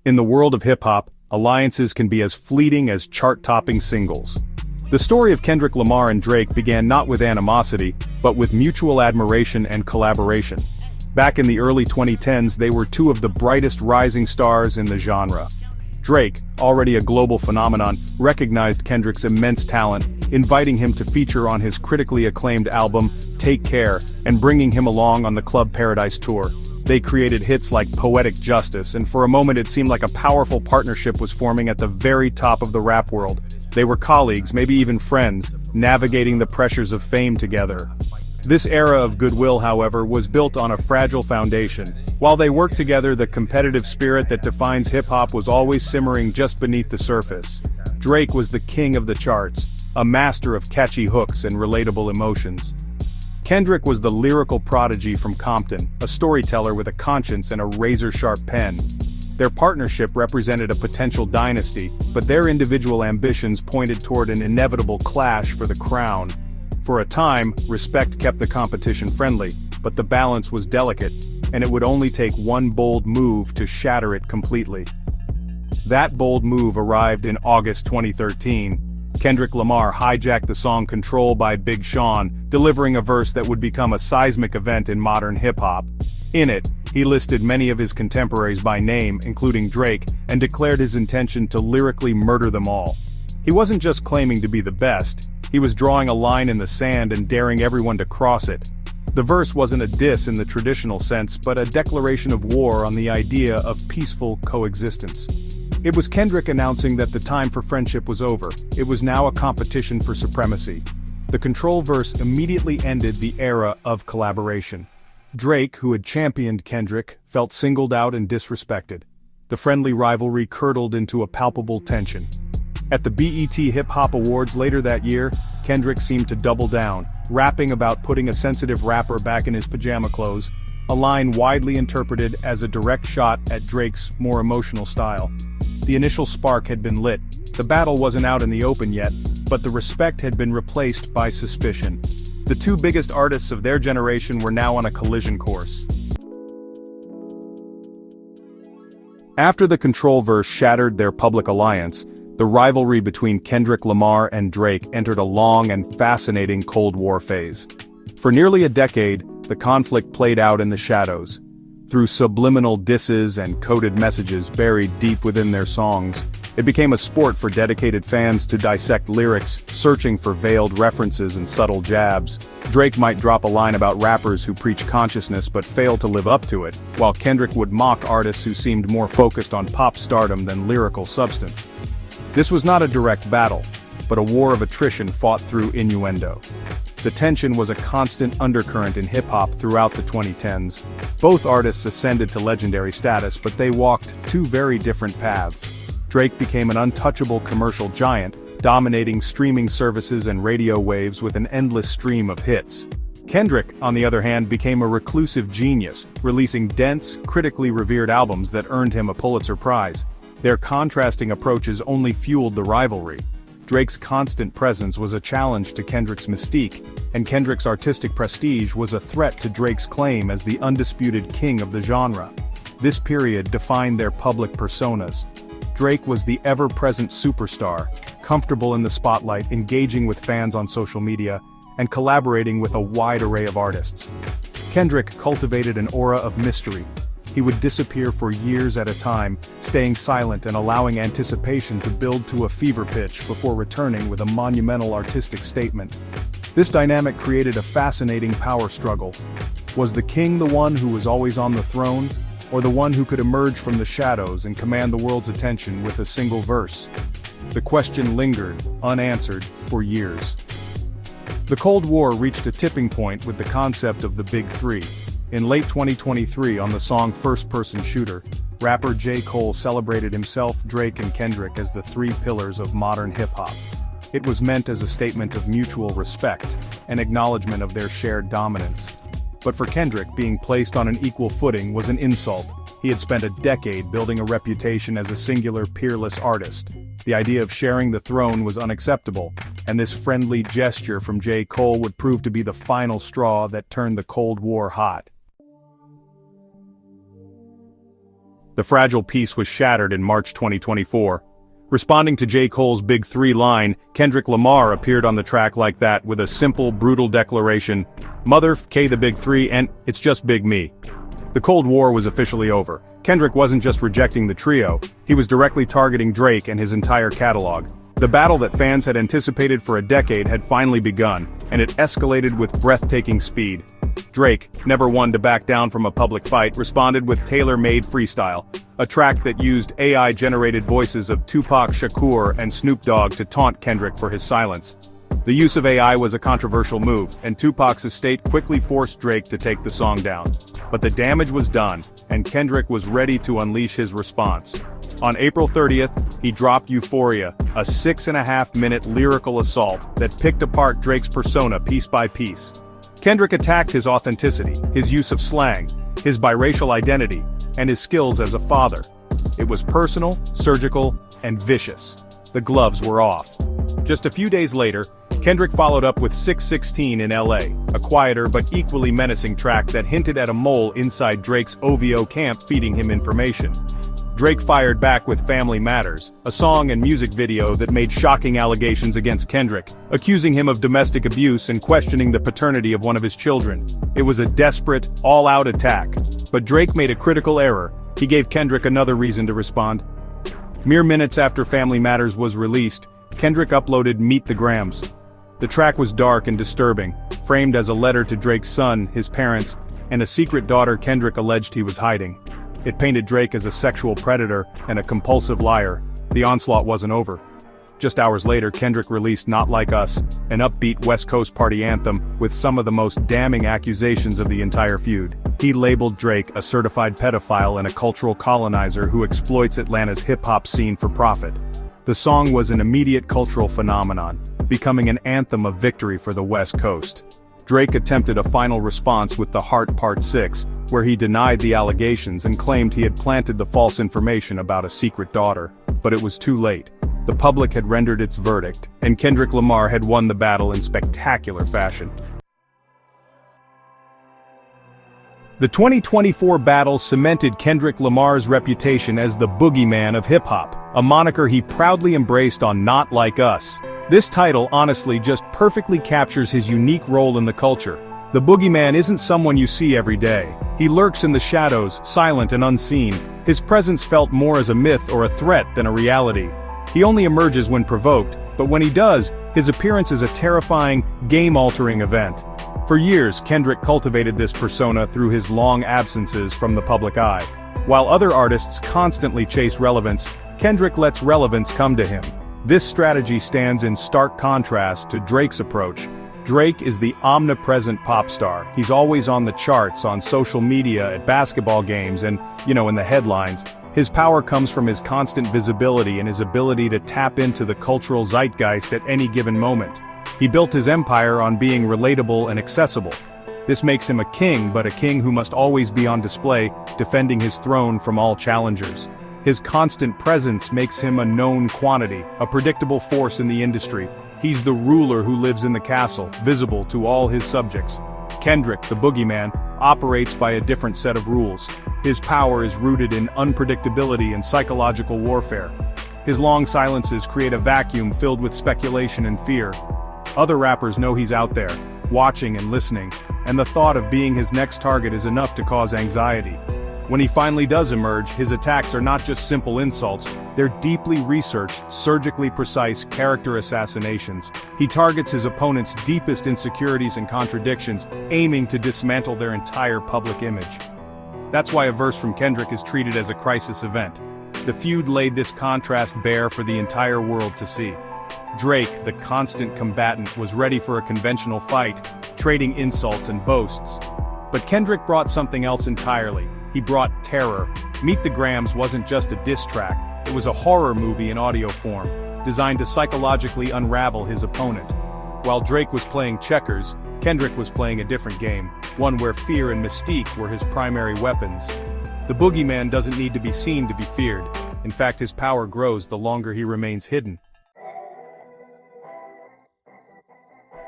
In the world of hip-hop, alliances can be as fleeting as chart-topping singles. The story of Kendrick Lamar and Drake began not with animosity, but with mutual admiration and collaboration. Back in the early 2010s, they were two of the brightest rising stars in the genre. Drake, already a global phenomenon, recognized Kendrick's immense talent, inviting him to feature on his critically acclaimed album, Take Care, and bringing him along on the Club Paradise tour. They created hits like Poetic Justice, and for a moment it seemed like a powerful partnership was forming at the very top of the rap world. They were colleagues, maybe even friends, navigating the pressures of fame together. This era of goodwill, however, was built on a fragile foundation. While they worked together, the competitive spirit that defines hip-hop was always simmering just beneath the surface. Drake was the king of the charts, a master of catchy hooks and relatable emotions. Kendrick was the lyrical prodigy from Compton, a storyteller with a conscience and a razor-sharp pen. Their partnership represented a potential dynasty, but their individual ambitions pointed toward an inevitable clash for the crown. For a time, respect kept the competition friendly, but the balance was delicate, and it would only take one bold move to shatter it completely. That bold move arrived in August 2013. Kendrick Lamar hijacked the song Control by Big Sean, delivering a verse that would become a seismic event in modern hip-hop. In it, he listed many of his contemporaries by name, including Drake, and declared his intention to lyrically murder them all. He wasn't just claiming to be the best, he was drawing a line in the sand and daring everyone to cross it. The verse wasn't a diss in the traditional sense, but a declaration of war on the idea of peaceful coexistence. It was Kendrick announcing that the time for friendship was over. It was now a competition for supremacy. The Control verse immediately ended the era of collaboration. Drake, who had championed Kendrick, felt singled out and disrespected. The friendly rivalry curdled into a palpable tension. At the BET Hip Hop Awards later that year, Kendrick seemed to double down, rapping about putting a sensitive rapper back in his pajama clothes, a line widely interpreted as a direct shot at Drake's more emotional style. The initial spark had been lit. The battle wasn't out in the open yet, but the respect had been replaced by suspicion. The two biggest artists of their generation were now on a collision course. After the Control verse shattered their public alliance, the rivalry between Kendrick Lamar and Drake entered a long and fascinating Cold War phase. For nearly a decade, the conflict played out in the shadows. Through subliminal disses and coded messages buried deep within their songs, it became a sport for dedicated fans to dissect lyrics, searching for veiled references and subtle jabs. Drake might drop a line about rappers who preach consciousness but fail to live up to it, while Kendrick would mock artists who seemed more focused on pop stardom than lyrical substance. This was not a direct battle, but a war of attrition fought through innuendo. The tension was a constant undercurrent in hip-hop throughout the 2010s. Both artists ascended to legendary status, but they walked two very different paths. Drake became an untouchable commercial giant, dominating streaming services and radio waves with an endless stream of hits. Kendrick, on the other hand, became a reclusive genius, releasing dense, critically revered albums that earned him a Pulitzer Prize. Their contrasting approaches only fueled the rivalry. Drake's constant presence was a challenge to Kendrick's mystique, and Kendrick's artistic prestige was a threat to Drake's claim as the undisputed king of the genre. This period defined their public personas. Drake was the ever-present superstar, comfortable in the spotlight, engaging with fans on social media, and collaborating with a wide array of artists. Kendrick cultivated an aura of mystery. He would disappear for years at a time, staying silent and allowing anticipation to build to a fever pitch before returning with a monumental artistic statement. This dynamic created a fascinating power struggle. Was the king the one who was always on the throne, or the one who could emerge from the shadows and command the world's attention with a single verse? The question lingered, unanswered, for years. The Cold War reached a tipping point with the concept of the Big Three. In late 2023, on the song First Person Shooter, rapper J. Cole celebrated himself, Drake and Kendrick as the three pillars of modern hip-hop. It was meant as a statement of mutual respect, an acknowledgement of their shared dominance. But for Kendrick, being placed on an equal footing was an insult. He had spent a decade building a reputation as a singular, peerless artist. The idea of sharing the throne was unacceptable, and this friendly gesture from J. Cole would prove to be the final straw that turned the Cold War hot. The fragile peace was shattered in March 2024. Responding to J. Cole's Big Three line, Kendrick Lamar appeared on the track like that with a simple, brutal declaration, "Mother K the Big Three and it's just Big Me." The Cold War was officially over. Kendrick wasn't just rejecting the trio, he was directly targeting Drake and his entire catalog. The battle that fans had anticipated for a decade had finally begun, and it escalated with breathtaking speed. Drake, never one to back down from a public fight, responded with tailor-made freestyle, a track that used AI-generated voices of Tupac Shakur and Snoop Dogg to taunt Kendrick for his silence. The use of AI was a controversial move, and Tupac's estate quickly forced Drake to take the song down. But the damage was done, and Kendrick was ready to unleash his response. On April 30th, he dropped Euphoria, a 6.5-minute lyrical assault that picked apart Drake's persona piece by piece. Kendrick attacked his authenticity, his use of slang, his biracial identity, and his skills as a father. It was personal, surgical, and vicious. The gloves were off. Just a few days later, Kendrick followed up with 616 in LA, a quieter but equally menacing track that hinted at a mole inside Drake's OVO camp feeding him information. Drake fired back with Family Matters, a song and music video that made shocking allegations against Kendrick, accusing him of domestic abuse and questioning the paternity of one of his children. It was a desperate, all-out attack. But Drake made a critical error. He gave Kendrick another reason to respond. Mere minutes after Family Matters was released, Kendrick uploaded Meet the Grams. The track was dark and disturbing, framed as a letter to Drake's son, his parents, and a secret daughter Kendrick alleged he was hiding. It painted Drake as a sexual predator and a compulsive liar. The onslaught wasn't over. Just hours later, Kendrick released Not Like Us, an upbeat West Coast party anthem with some of the most damning accusations of the entire feud. He labeled Drake a certified pedophile and a cultural colonizer who exploits Atlanta's hip-hop scene for profit. The song was an immediate cultural phenomenon, becoming an anthem of victory for the West Coast. Drake attempted a final response with The Heart Part 6, where he denied the allegations and claimed he had planted the false information about a secret daughter. But it was too late. The public had rendered its verdict, and Kendrick Lamar had won the battle in spectacular fashion. The 2024 battle cemented Kendrick Lamar's reputation as the Boogeyman of hip-hop, a moniker he proudly embraced on Not Like Us. This title honestly just perfectly captures his unique role in the culture. The Boogeyman isn't someone you see every day. He lurks in the shadows, silent and unseen. His presence felt more as a myth or a threat than a reality. He only emerges when provoked, but when he does, his appearance is a terrifying, game-altering event. For years, Kendrick cultivated this persona through his long absences from the public eye. While other artists constantly chase relevance, Kendrick lets relevance come to him. This strategy stands in stark contrast to Drake's approach. Drake is the omnipresent pop star. He's always on the charts, on social media, at basketball games, and, in the headlines. His power comes from his constant visibility and his ability to tap into the cultural zeitgeist at any given moment. He built his empire on being relatable and accessible. This makes him a king, but a king who must always be on display, defending his throne from all challengers. His constant presence makes him a known quantity, a predictable force in the industry. He's the ruler who lives in the castle, visible to all his subjects. Kendrick, the Boogeyman, operates by a different set of rules. His power is rooted in unpredictability and psychological warfare. His long silences create a vacuum filled with speculation and fear. Other rappers know he's out there, watching and listening, and the thought of being his next target is enough to cause anxiety. When he finally does emerge, his attacks are not just simple insults, they're deeply researched, surgically precise character assassinations. He targets his opponent's deepest insecurities and contradictions, aiming to dismantle their entire public image. That's why a verse from Kendrick is treated as a crisis event. The feud laid this contrast bare for the entire world to see. Drake, the constant combatant, was ready for a conventional fight, trading insults and boasts. But Kendrick brought something else entirely. He brought terror. Meet the Grams wasn't just a diss track, it was a horror movie in audio form, designed to psychologically unravel his opponent. While Drake was playing checkers, Kendrick was playing a different game, one where fear and mystique were his primary weapons. The Boogeyman doesn't need to be seen to be feared. In fact, his power grows the longer he remains hidden.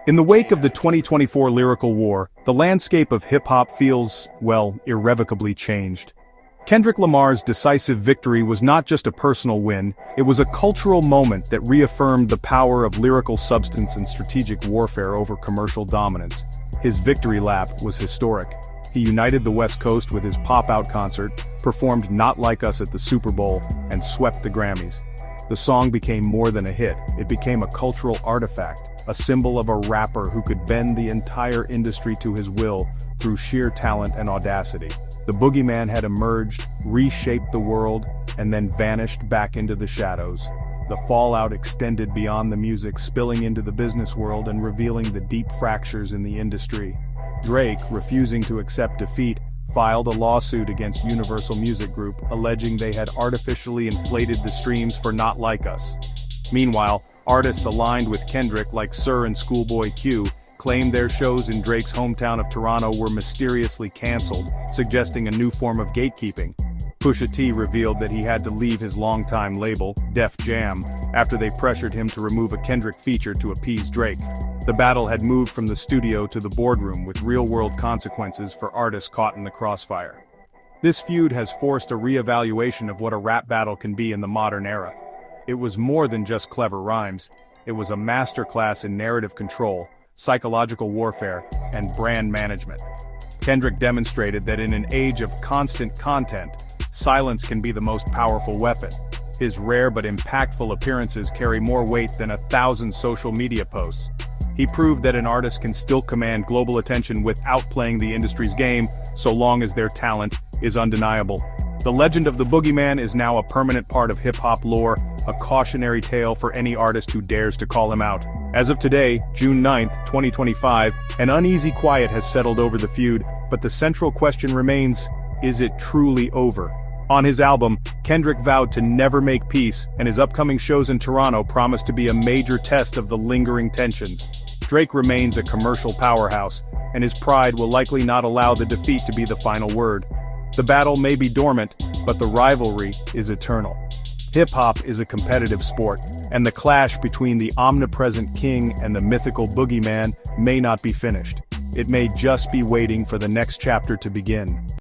In the wake of the 2024 Lyrical War, the landscape of hip-hop feels, irrevocably changed. Kendrick Lamar's decisive victory was not just a personal win, it was a cultural moment that reaffirmed the power of lyrical substance and strategic warfare over commercial dominance. His victory lap was historic. He united the West Coast with his pop-out concert, performed Not Like Us at the Super Bowl, and swept the Grammys. The song became more than a hit, it became a cultural artifact, a symbol of a rapper who could bend the entire industry to his will through sheer talent and audacity. The Boogeyman had emerged, reshaped the world, and then vanished back into the shadows. The fallout extended beyond the music, spilling into the business world and revealing the deep fractures in the industry. Drake, refusing to accept defeat, filed a lawsuit against Universal Music Group, alleging they had artificially inflated the streams for Not Like Us. Meanwhile, artists aligned with Kendrick like Sir and Schoolboy Q claimed their shows in Drake's hometown of Toronto were mysteriously cancelled, suggesting a new form of gatekeeping. Pusha T revealed that he had to leave his longtime label, Def Jam, after they pressured him to remove a Kendrick feature to appease Drake. The battle had moved from the studio to the boardroom with real-world consequences for artists caught in the crossfire. This feud has forced a re-evaluation of what a rap battle can be in the modern era. It was more than just clever rhymes, it was a masterclass in narrative control, psychological warfare, and brand management. Kendrick demonstrated that in an age of constant content, silence can be the most powerful weapon. His rare but impactful appearances carry more weight than 1,000 social media posts. He proved that an artist can still command global attention without playing the industry's game, so long as their talent is undeniable. The legend of the Boogeyman is now a permanent part of hip-hop lore, a cautionary tale for any artist who dares to call him out. As of today, June 9, 2025, an uneasy quiet has settled over the feud, but the central question remains, is it truly over? On his album, Kendrick vowed to never make peace, and his upcoming shows in Toronto promise to be a major test of the lingering tensions. Drake remains a commercial powerhouse, and his pride will likely not allow the defeat to be the final word. The battle may be dormant, but the rivalry is eternal. Hip-hop is a competitive sport, and the clash between the omnipresent king and the mythical Boogeyman may not be finished. It may just be waiting for the next chapter to begin.